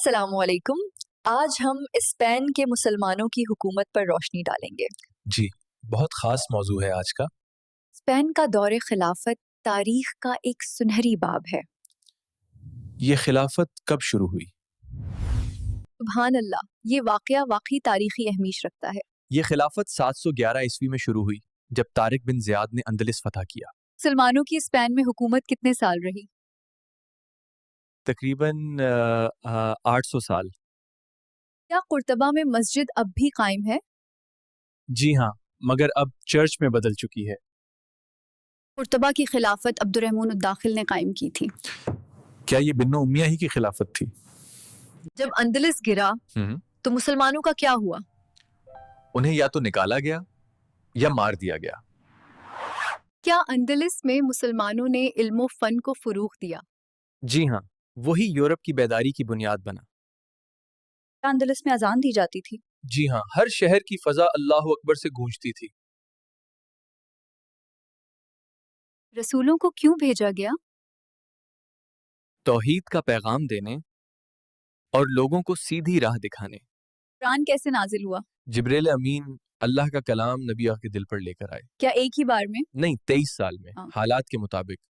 السلام علیکم۔ آج ہم اسپین کے مسلمانوں کی حکومت پر روشنی ڈالیں گے۔ جی، بہت خاص موضوع ہے آج کا۔ اسپین کا دور خلافت تاریخ کا ایک سنہری باب ہے۔ یہ خلافت کب شروع ہوئی؟ سبحان اللہ، یہ واقعہ واقعی تاریخی اہمیت رکھتا ہے۔ یہ خلافت 711 عیسوی میں شروع ہوئی جب طارق بن زیاد نے اندلس فتح کیا۔ مسلمانوں کی اسپین میں حکومت کتنے سال رہی؟ تقریباً 800 سال۔ کیا قرطبہ میں مسجد اب بھی قائم ہے؟ جی ہاں، مگر اب چرچ میں بدل چکی ہے۔ قرطبہ کی خلافت عبد الرحمن الداخل نے قائم کی تھی۔ کیا یہ بنو امیہ ہی کی خلافت تھی؟ جب اندلس گرا تو مسلمانوں کا کیا ہوا؟ انہیں یا تو نکالا گیا یا مار دیا گیا۔ کیا اندلس میں مسلمانوں نے علم و فن کو فروغ دیا؟ جی ہاں، وہی یورپ کی بیداری کی بنیاد بنا۔ کیا اندلس میں اذان دی جاتی تھی؟ جی ہاں، ہر شہر کی فضا اللہ اکبر سے گونجتی تھی۔ رسولوں کو کیوں بھیجا گیا؟ توحید کا پیغام دینے اور لوگوں کو سیدھی راہ دکھانے۔ قرآن کیسے نازل ہوا؟ جبریل امین اللہ کا کلام نبی کے دل پر لے کر آئے۔ کیا ایک ہی بار میں؟ نہیں، 23 سال میں، حالات کے مطابق۔